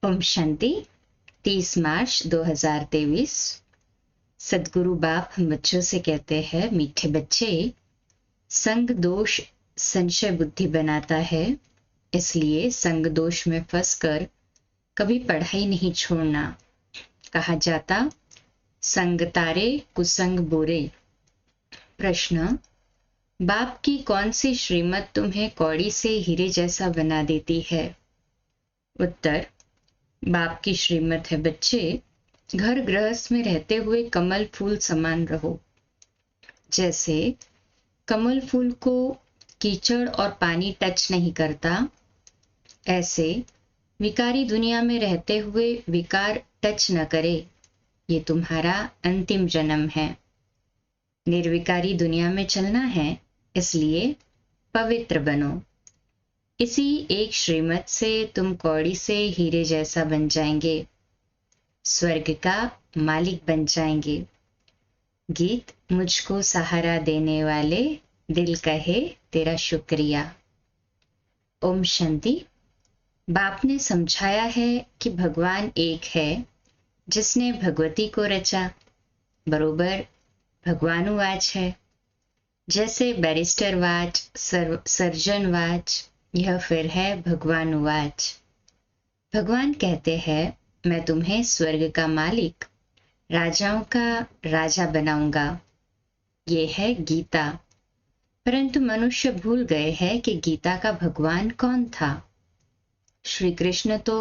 ओम शांति। 30 मार्च 2023। सदगुरु बाप हम बच्चों से कहते हैं, मीठे बच्चे, संग दोष संशय बुद्धि बनाता है, इसलिए संग दोष में फंसकर कभी पढ़ाई नहीं छोड़ना। कहा जाता, संग तारे कुसंग बुरे। प्रश्न: बाप की कौन सी श्रीमत तुम्हें कौड़ी से हीरे जैसा बना देती है? उत्तर: बाप की श्रीमत है, बच्चे, घर गृहस्थ में रहते हुए कमल फूल समान रहो। जैसे कमल फूल को कीचड़ और पानी टच नहीं करता, ऐसे विकारी दुनिया में रहते हुए विकार टच न करे। ये तुम्हारा अंतिम जन्म है। निर्विकारी दुनिया में चलना है, इसलिए पवित्र बनो। इसी एक श्रीमत से तुम कौड़ी से हीरे जैसा बन जाएंगे, स्वर्ग का मालिक बन जाएंगे। गीत: मुझको सहारा देने वाले, दिल कहे तेरा शुक्रिया। ओम शांति। बाप ने समझाया है कि भगवान एक है, जिसने भगवती को रचा। बरोबर भगवानुवाच है। जैसे बैरिस्टरवाच, सर्जनवाच, यह फिर है भगवानुवाच। भगवान कहते हैं, मैं तुम्हें स्वर्ग का मालिक, राजाओं का राजा बनाऊंगा। ये है गीता। परंतु मनुष्य भूल गए हैं कि गीता का भगवान कौन था। श्री कृष्ण तो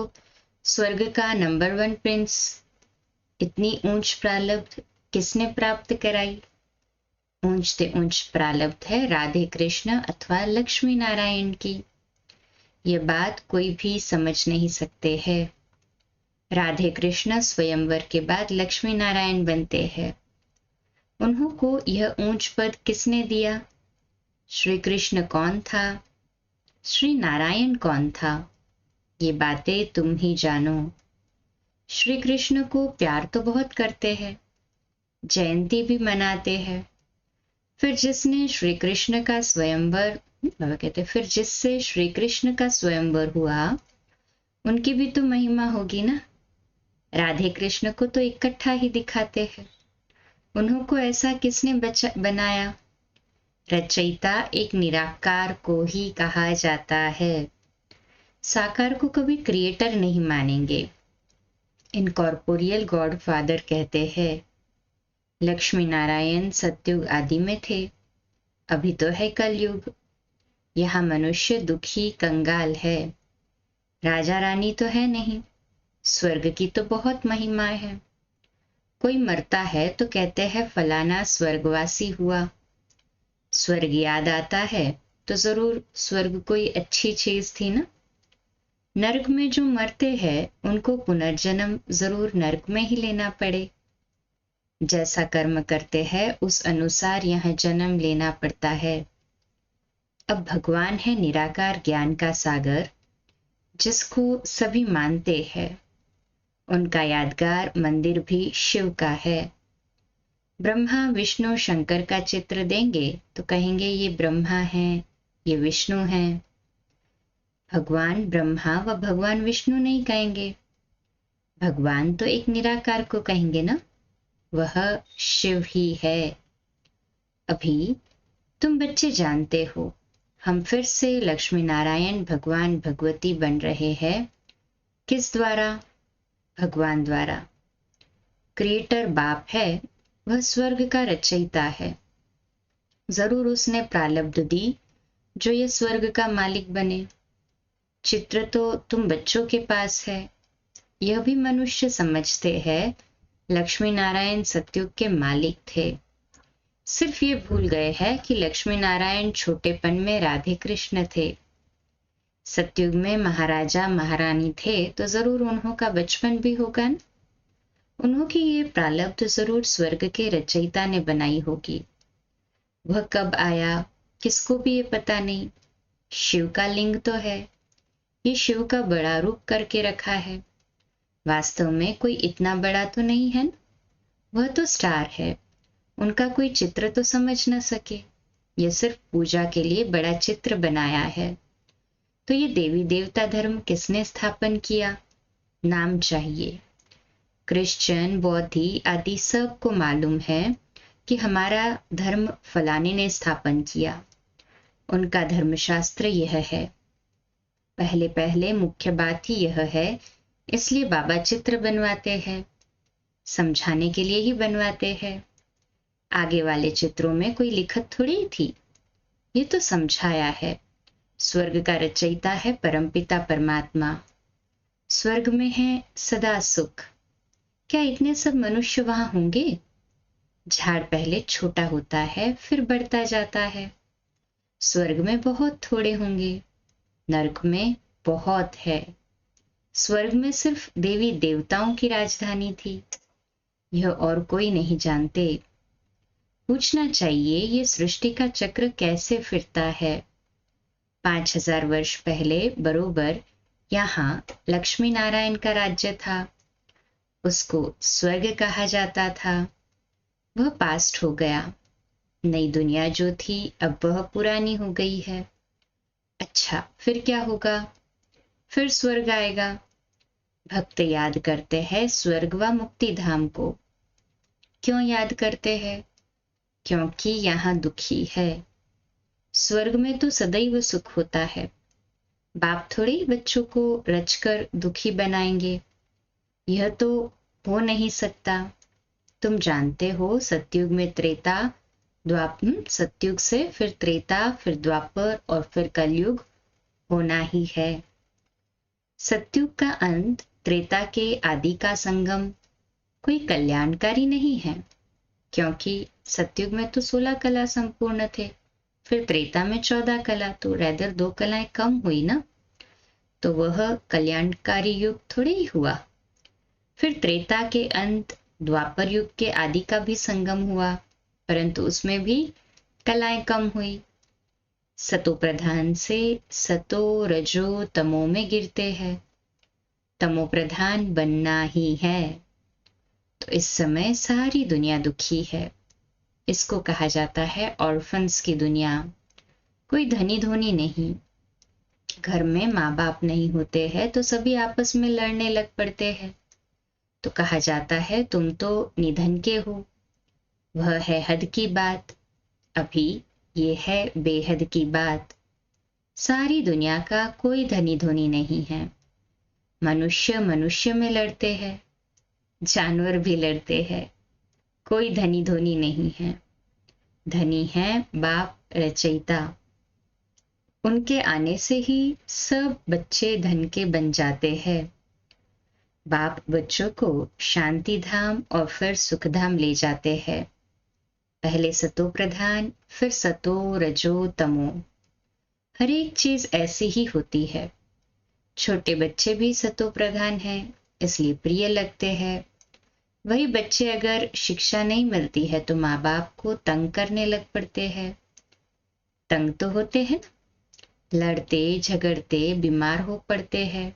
स्वर्ग का नंबर 1 प्रिंस। इतनी ऊंच प्रारब्ध किसने प्राप्त कराई? ऊंचते ऊंच प्रारब्ध है राधे कृष्ण अथवा लक्ष्मी नारायण की। ये बात कोई भी समझ नहीं सकते हैं। राधे कृष्ण स्वयंवर के बाद लक्ष्मी नारायण बनते हैं। उन्हों को यह ऊंच पद किसने दिया? श्री कृष्ण कौन था? श्री नारायण कौन था? ये बातें तुम ही जानो। श्री कृष्ण को प्यार तो बहुत करते हैं, जयंती भी मनाते हैं। फिर जिसने श्री कृष्ण का स्वयंवर बाबा कहते फिर जिससे श्री कृष्ण का स्वयंवर हुआ, उनकी भी तो महिमा होगी ना। राधे कृष्ण को तो इकट्ठा ही दिखाते हैं। उन्हों को ऐसा किसने बनाया? रचयिता एक निराकार को ही कहा जाता है। साकार को कभी क्रिएटर नहीं मानेंगे। इनकॉर्पोरियल गॉड फादर कहते हैं, लक्ष्मी नारायण सतयुग आदि में थे, अभी तो है कलयुग। यहाँ मनुष्य दुखी कंगाल है। राजा रानी तो है नहीं। स्वर्ग की तो बहुत महिमा है। कोई मरता है तो कहते हैं फलाना स्वर्गवासी हुआ। स्वर्ग याद आता है तो जरूर स्वर्ग कोई अच्छी चीज थी ना। नरक में जो मरते हैं उनको पुनर्जन्म जरूर नरक में ही लेना पड़े। जैसा कर्म करते हैं उस अनुसार यह जन्म लेना पड़ता है। अब भगवान है निराकार ज्ञान का सागर, जिसको सभी मानते हैं। उनका यादगार मंदिर भी शिव का है। ब्रह्मा विष्णु शंकर का चित्र देंगे तो कहेंगे ये ब्रह्मा है, ये विष्णु है। भगवान ब्रह्मा व भगवान विष्णु नहीं कहेंगे। भगवान तो एक निराकार को कहेंगे ना, वह शिव ही है। अभी तुम बच्चे जानते हो, हम फिर से लक्ष्मी नारायण भगवान भगवती बन रहे हैं। किस द्वारा? भगवान द्वारा। क्रिएटर बाप है, वह स्वर्ग का रचयिता है। जरूर उसने प्रारब्ध दी जो ये स्वर्ग का मालिक बने। चित्र तो तुम बच्चों के पास है। यह भी मनुष्य समझते हैं लक्ष्मी नारायण सतयुग के मालिक थे। सिर्फ ये भूल गए हैं कि लक्ष्मी नारायण छोटेपन में राधे कृष्ण थे। सतयुग में महाराजा महारानी थे तो जरूर उन्हों का बचपन भी होगा न? उन्हों की ये प्रारब्ध जरूर स्वर्ग के रचयिता ने बनाई होगी। वह कब आया किसको भी ये पता नहीं। शिव का लिंग तो है, ये शिव का बड़ा रूप करके रखा है। वास्तव में कोई इतना बड़ा तो नहीं है न? वह तो स्टार है। उनका कोई चित्र तो समझ न सके। यह सिर्फ पूजा के लिए बड़ा चित्र बनाया है। तो ये देवी देवता धर्म किसने स्थापन किया? नाम चाहिए। क्रिश्चियन, बौद्धि आदि सबको मालूम है कि हमारा धर्म फलाने ने स्थापन किया। उनका धर्मशास्त्र यह है। पहले पहले मुख्य बात ही यह है, इसलिए बाबा चित्र बनवाते हैं, समझाने के लिए ही बनवाते हैं। आगे वाले चित्रों में कोई लिखत थोड़ी थी, ये तो समझाया है। स्वर्ग का रचयिता है परमपिता परमात्मा। स्वर्ग में है सदा सुख। क्या इतने सब मनुष्य वहां होंगे? झाड़ पहले छोटा होता है, फिर बढ़ता जाता है। स्वर्ग में बहुत थोड़े होंगे, नरक में बहुत है। स्वर्ग में सिर्फ देवी देवताओं की राजधानी थी, यह और कोई नहीं जानते। पूछना चाहिए ये सृष्टि का चक्र कैसे फिरता है। 5000 वर्ष पहले बरोबर यहाँ लक्ष्मी नारायण का राज्य था, उसको स्वर्ग कहा जाता था। वह पास्ट हो गया। नई दुनिया जो थी अब वह पुरानी हो गई है। अच्छा, फिर क्या होगा? फिर स्वर्ग आएगा। भक्त याद करते हैं स्वर्ग व मुक्ति धाम को। क्यों याद करते हैं? क्योंकि यहाँ दुखी है। स्वर्ग में तो सदैव सुख होता है। बाप थोड़े बच्चों को रचकर दुखी बनाएंगे, यह तो हो नहीं सकता। तुम जानते हो सतयुग में त्रेता, सतयुग से फिर त्रेता, फिर द्वापर और फिर कलयुग होना ही है। सतयुग का अंत त्रेता के आदि का संगम कोई कल्याणकारी नहीं है, क्योंकि सतयुग में तो 16 कला संपूर्ण थे, फिर त्रेता में 14 कला, तो रैदर 2 कलाएं कम हुई ना, तो वह कल्याणकारी युग थोड़े ही हुआ। फिर त्रेता के अंत द्वापर युग के आदि का भी संगम हुआ, परंतु उसमें भी कलाएं कम हुई। सतो प्रधान से सतो रजो तमो में गिरते हैं। तमो प्रधान बनना ही है। तो इस समय सारी दुनिया दुखी है। इसको कहा जाता है ऑर्फन्स की दुनिया। कोई धनी धोनी नहीं। घर में माँ बाप नहीं होते हैं तो सभी आपस में लड़ने लग पड़ते हैं, तो कहा जाता है तुम तो निधन के हो। वह है हद की बात। अभी ये है बेहद की बात। सारी दुनिया का कोई धनी धोनी नहीं है। मनुष्य मनुष्य में लड़ते हैं, जानवर भी लड़ते हैं। कोई धनी धोनी नहीं है। धनी है बाप रचयिता। उनके आने से ही सब बच्चे धन के बन जाते हैं। बाप बच्चों को शांति धाम और फिर सुख धाम ले जाते हैं। पहले सतो प्रधान, फिर सतो रजो तमो। हर एक चीज ऐसी ही होती है। छोटे बच्चे भी सतो प्रधान हैं, इसलिए प्रिय लगते हैं। वही बच्चे अगर शिक्षा नहीं मिलती है तो माँ बाप को तंग करने लग पड़ते हैं। तंग तो होते हैं, लड़ते झगड़ते बीमार हो पड़ते हैं।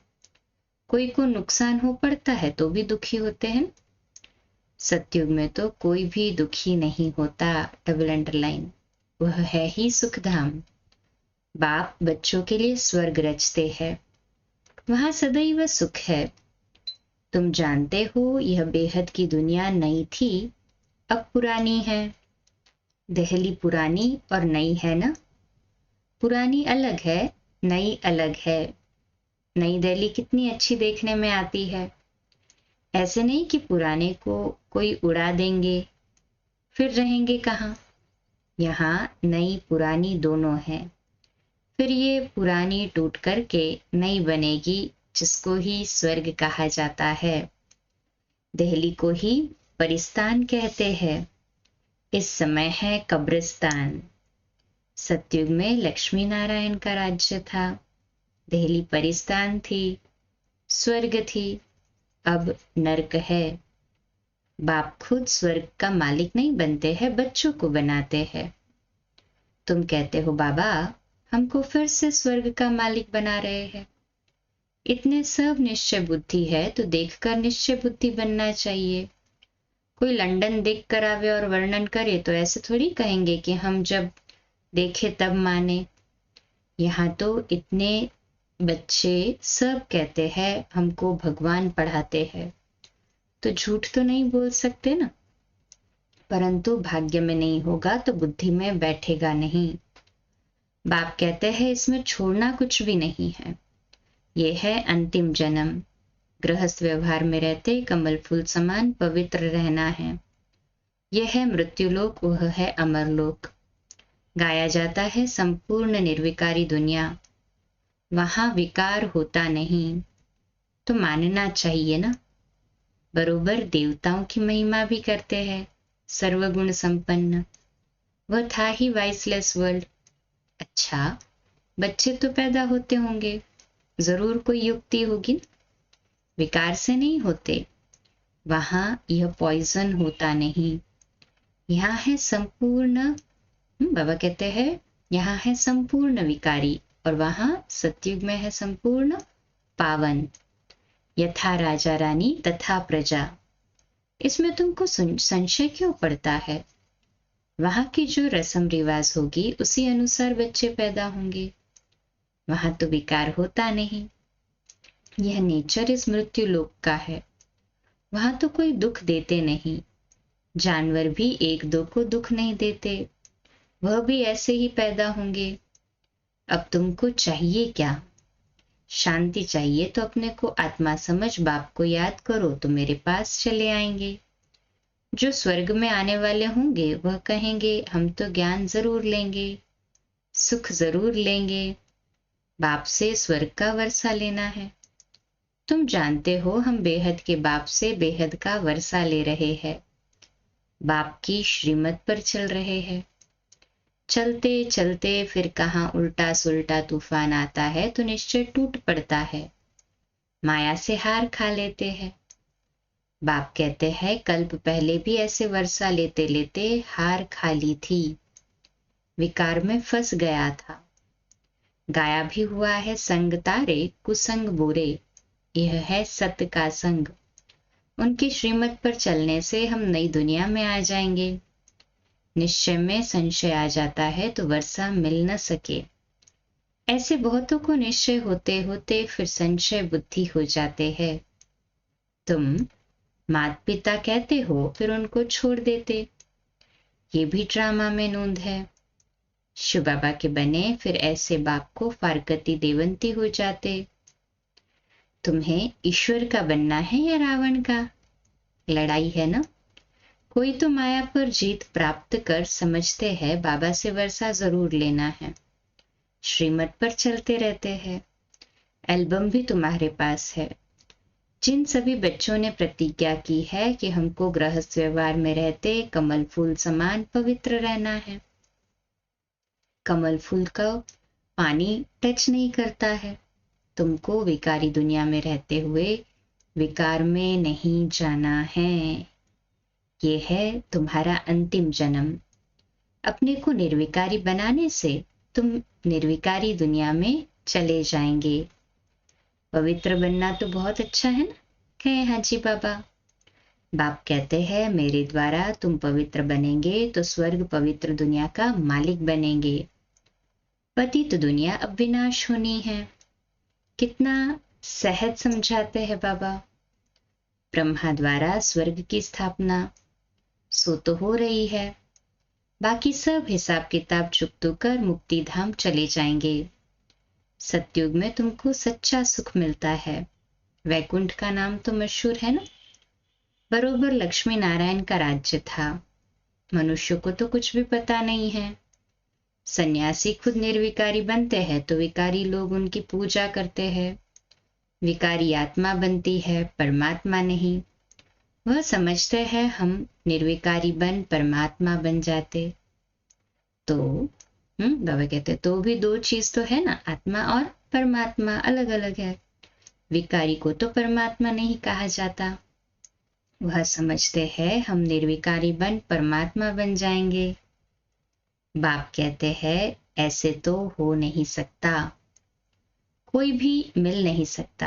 कोई को नुकसान हो पड़ता है तो भी दुखी होते हैं। सतयुग में तो कोई भी दुखी नहीं होता। Double underline. वह है ही सुखधाम। बाप बच्चों के लिए स्वर्ग रचते हैं, वहां सदैव सुख है। तुम जानते हो यह बेहद की दुनिया नई थी, अब पुरानी है। दहली पुरानी और नई है ना। पुरानी अलग है, नई अलग है। नई दिल्ली कितनी अच्छी देखने में आती है। ऐसे नहीं कि पुराने को कोई उड़ा देंगे, फिर रहेंगे कहाँ। यहाँ नई पुरानी दोनों है। फिर ये पुरानी टूट करके नई बनेगी, जिसको ही स्वर्ग कहा जाता है। दिल्ली को ही परिस्तान कहते हैं। इस समय है कब्रिस्तान। सतयुग में लक्ष्मी नारायण का राज्य था। दिल्ली परिस्तान थी, स्वर्ग थी, अब नरक है। बाप खुद स्वर्ग का मालिक नहीं बनते हैं, बच्चों को बनाते हैं। तुम कहते हो बाबा हमको फिर से स्वर्ग का मालिक बना रहे हैं। इतने सब निश्चय बुद्धि है तो देखकर निश्चय बुद्धि बनना चाहिए। कोई लंदन देख कर आवे और वर्णन करे तो ऐसे थोड़ी कहेंगे कि हम जब देखे तब माने। यहाँ तो इतने बच्चे सब कहते हैं हमको भगवान पढ़ाते हैं, तो झूठ तो नहीं बोल सकते ना। परंतु भाग्य में नहीं होगा तो बुद्धि में बैठेगा नहीं। बाप कहते हैं इसमें छोड़ना कुछ भी नहीं है। ये है अंतिम जन्म। गृहस्थ व्यवहार में रहते कमल फूल समान पवित्र रहना है। यह है मृत्युलोक, वह है अमरलोक। गाया जाता है संपूर्ण निर्विकारी दुनिया, वहां विकार होता नहीं। तो मानना चाहिए ना। बरोबर देवताओं की महिमा भी करते हैं, सर्वगुण संपन्न। वह था ही वाइसलेस वर्ल्ड। अच्छा, बच्चे तो पैदा होते होंगे, जरूर कोई युक्ति होगी ना। विकार से नहीं होते, वहां यह पॉइजन होता नहीं। यहाँ है संपूर्ण, बाबा कहते हैं यहाँ है संपूर्ण विकारी, और वहां सतयुग में है संपूर्ण पावन। यथा राजा रानी तथा प्रजा। इसमें तुमको संशय क्यों पड़ता है? वहां की जो रस्म रिवाज होगी उसी अनुसार बच्चे पैदा होंगे। वहां तो विकार होता नहीं। यह नेचर इस मृत्यु लोक का है। वहां तो कोई दुख देते नहीं। जानवर भी एक दो को दुख नहीं देते, वह भी ऐसे ही पैदा होंगे। अब तुमको चाहिए क्या? शांति चाहिए तो अपने को आत्मा समझ बाप को याद करो तो मेरे पास चले आएंगे। जो स्वर्ग में आने वाले होंगे वह कहेंगे हम तो ज्ञान जरूर लेंगे, सुख जरूर लेंगे, बाप से स्वर्ग का वर्षा लेना है। तुम जानते हो हम बेहद के बाप से बेहद का वर्षा ले रहे हैं, बाप की श्रीमत पर चल रहे हैं। चलते चलते फिर कहाँ उल्टा सुल्टा तूफान आता है तो निश्चय टूट पड़ता है, माया से हार खा लेते हैं। बाप कहते हैं कल्प पहले भी ऐसे वर्षा लेते लेते हार खा ली थी, विकार में फंस गया था। गाया भी हुआ है संग तारे कुसंग बुरे, यह है सत्य का संग। उनकी श्रीमत पर चलने से हम नई दुनिया में आ जाएंगे। निश्चय में संशय आ जाता है तो वर्षा मिल न सके। ऐसे बहुतों को निश्चय होते होते फिर संशय बुद्धि हो जाते हैं। तुम माता पिता कहते हो फिर उनको छोड़ देते, ये भी ड्रामा में नोंद है। शिव बाबा के बने फिर ऐसे बाप को फारकती देवंती हो जाते। तुम्हें ईश्वर का बनना है या रावण का? लड़ाई है ना। कोई तो माया पर जीत प्राप्त कर समझते हैं बाबा से वर्षा जरूर लेना है, श्रीमत पर चलते रहते हैं। एल्बम भी तुम्हारे पास है। जिन सभी बच्चों ने प्रतिज्ञा की है कि हमको गृहस्थ व्यवहार में रहते कमल फूल समान पवित्र रहना है। कमल फूल का पानी टच नहीं करता है। तुमको विकारी दुनिया में रहते हुए विकार में नहीं जाना है। ये है तुम्हारा अंतिम जन्म। अपने को निर्विकारी बनाने से तुम निर्विकारी दुनिया में चले जाएंगे। पवित्र बनना तो बहुत अच्छा है ना, कहे हाजी बाबा। बाप कहते हैं मेरे द्वारा तुम पवित्र बनेंगे तो स्वर्ग पवित्र दुनिया का मालिक बनेंगे। पतित दुनिया अब विनाश होनी है। कितना सहज समझाते हैं बाबा। ब्रह्मा द्वारा स्वर्ग की स्थापना सो तो हो रही है, बाकी सब हिसाब किताब चुकतो कर मुक्ति धाम चले जाएंगे। सतयुग में तुमको सच्चा सुख मिलता है। वैकुंठ का नाम तो मशहूर है ना। बरोबर लक्ष्मी नारायण का राज्य था। मनुष्य को तो कुछ भी पता नहीं है। सन्यासी खुद निर्विकारी बनते हैं तो विकारी लोग उनकी पूजा करते हैं। विकारी आत्मा बनती है, परमात्मा नहीं। वह समझते हैं हम निर्विकारी बन परमात्मा बन जाते। तो बाबा कहते तो भी दो चीज तो है ना, आत्मा और परमात्मा अलग अलग है। विकारी को तो परमात्मा नहीं कहा जाता। वह समझते हैं हम निर्विकारी बन परमात्मा बन जाएंगे। बाप कहते हैं ऐसे तो हो नहीं सकता, कोई भी मिल नहीं सकता।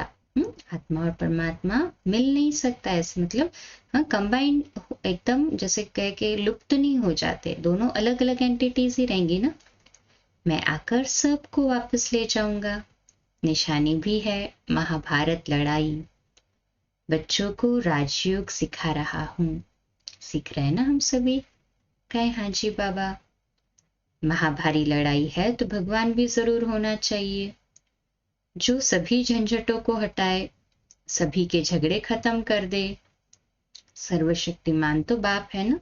आत्मा और परमात्मा मिल नहीं सकता। ऐसे मतलब हाँ कंबाइन एकदम जैसे कह के लुप्त नहीं हो जाते, दोनों अलग अलग एंटिटीज ही रहेंगी ना। मैं आकर सबको वापस ले जाऊंगा। निशानी भी है महाभारत लड़ाई। बच्चों को राजयोग सिखा रहा हूँ। सीख रहे हैं ना हम सभी? कहे हाँ जी बाबा। महाभारी लड़ाई है तो भगवान भी जरूर होना चाहिए, जो सभी झंझटों को हटाए, सभी के झगड़े खत्म कर दे। सर्वशक्तिमान तो बाप है ना।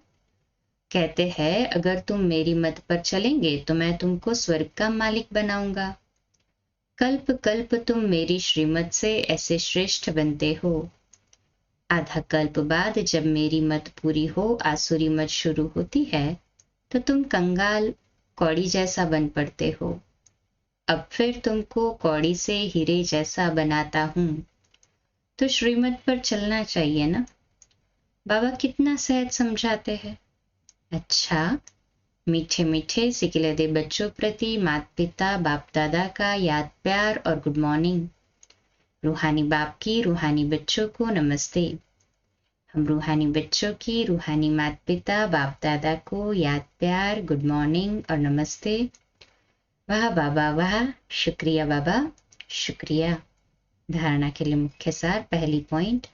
कहते हैं अगर तुम मेरी मत पर चलेंगे तो मैं तुमको स्वर्ग का मालिक बनाऊंगा। कल्प कल्प तुम मेरी श्रीमत से ऐसे श्रेष्ठ बनते हो। आधा कल्प बाद जब मेरी मत पूरी हो, आसुरी मत शुरू होती है, तो तुम कंगाल कौड़ी जैसा बन पड़ते हो। अब फिर तुमको कौड़ी से हीरे जैसा बनाता हूं, तो श्रीमत पर चलना चाहिए ना। बाबा कितना सहज समझाते हैं। अच्छा, मीठे मीठे सिकिलदे बच्चों प्रति माता पिता बाप दादा का याद प्यार और गुड मॉर्निंग। रूहानी बाप की रूहानी बच्चों को नमस्ते। हम रूहानी बच्चों की रूहानी माता पिता बाप दादा को याद प्यार गुड मॉर्निंग और नमस्ते। वाह बाबा वाह, शुक्रिया बाबा शुक्रिया। धारणा के लिए मुख्य सार। पहली पॉइंट,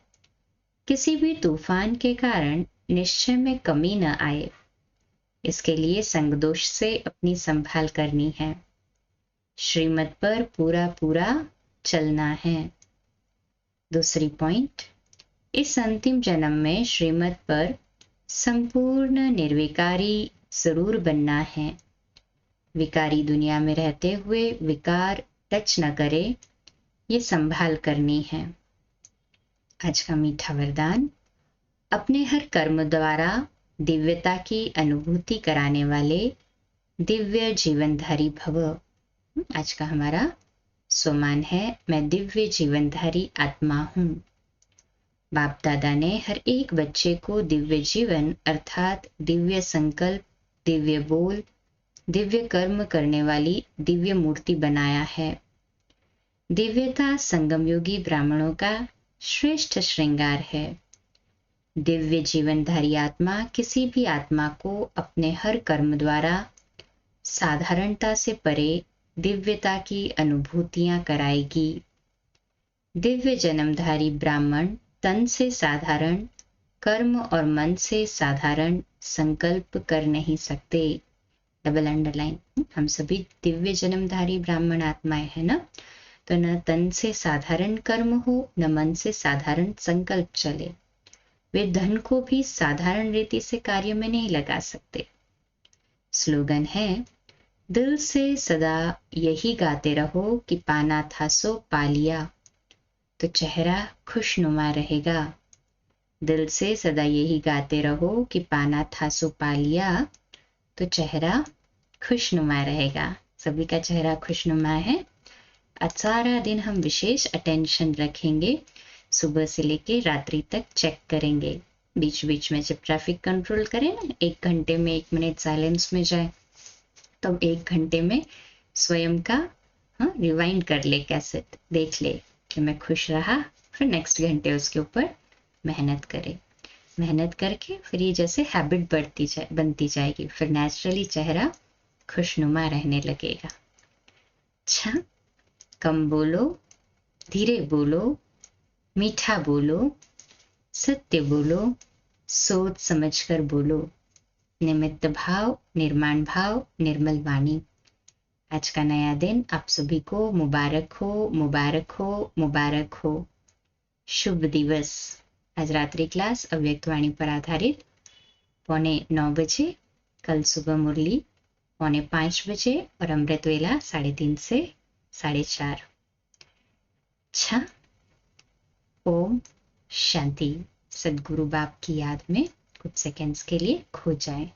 किसी भी तूफान के कारण निश्चय में कमी न आए, इसके लिए संग दोष से अपनी संभाल करनी है। श्रीमत पर पूरा पूरा चलना है। दूसरी पॉइंट, इस अंतिम जन्म में श्रीमत पर संपूर्ण निर्विकारी जरूर बनना है। विकारी दुनिया में रहते हुए विकार टच न करे, ये संभाल करनी है। आज का मीठा वरदान, अपने हर कर्म द्वारा दिव्यता की अनुभूति कराने वाले दिव्य जीवनधारी भव। आज का हमारा स्वमान है, मैं दिव्य जीवनधारी आत्मा हूँ। बाप दादा ने हर एक बच्चे को दिव्य जीवन अर्थात दिव्य संकल्प, दिव्य बोल, दिव्य कर्म करने वाली दिव्य मूर्ति बनाया है। दिव्यता संगम योगी ब्राह्मणों का श्रेष्ठ श्रृंगार है। दिव्य जीवनधारी आत्मा किसी भी आत्मा को अपने हर कर्म द्वारा साधारणता से परे दिव्यता की अनुभूतियां कराएगी। दिव्य जन्मधारी ब्राह्मण तन से साधारण, कर्म और मन से साधारण संकल्प कर नहीं सकते। Double underline. हम सभी दिव्य जन्मधारी ब्राह्मण आत्माएं हैं ना, तो न तन से साधारण कर्म हो, न मन से साधारण संकल्प चले। वे धन को भी साधारण रीति से कार्य में नहीं लगा सकते। स्लोगन है, दिल से सदा यही गाते रहो कि पाना था सो पा लिया, तो चेहरा खुशनुमा रहेगा। दिल से सदा यही गाते रहो कि पाना था सो पा लिया, तो चेहरा खुशनुमा रहेगा। सभी का चेहरा खुशनुमा है। आज सारा दिन हम विशेष अटेंशन रखेंगे, सुबह से लेके रात्रि तक चेक करेंगे। बीच बीच में जब ट्रैफिक कंट्रोल करें ना, 1 घंटे में 1 मिनट साइलेंस में जाए, तो 1 घंटे में स्वयं का रिवाइंड कर ले, कैसेट देख ले कि मैं खुश रहा, फिर नेक्स्ट घंटे उसके ऊपर मेहनत करे। मेहनत करके फिर ये जैसे हैबिट बनती जाएगी, फिर नेचुरली चेहरा खुशनुमा रहने लगेगा। अच्छा, कम बोलो, धीरे बोलो, मीठा बोलो, सत्य बोलो, सोच समझकर बोलो। निमित्त भाव, निर्माण भाव, निर्मल वाणी। आज का नया दिन आप सभी को मुबारक हो, मुबारक हो, मुबारक हो। शुभ दिवस। आज रात्रि क्लास अव्यक्त वाणी पर आधारित 4:45 बजे, कल सुबह मुरली 4:45 बजे और अमृत वेला 3:30 से 4:30। अच्छा, ओम शांति। सदगुरु बाप की याद में कुछ सेकंड्स के लिए खो जाएं।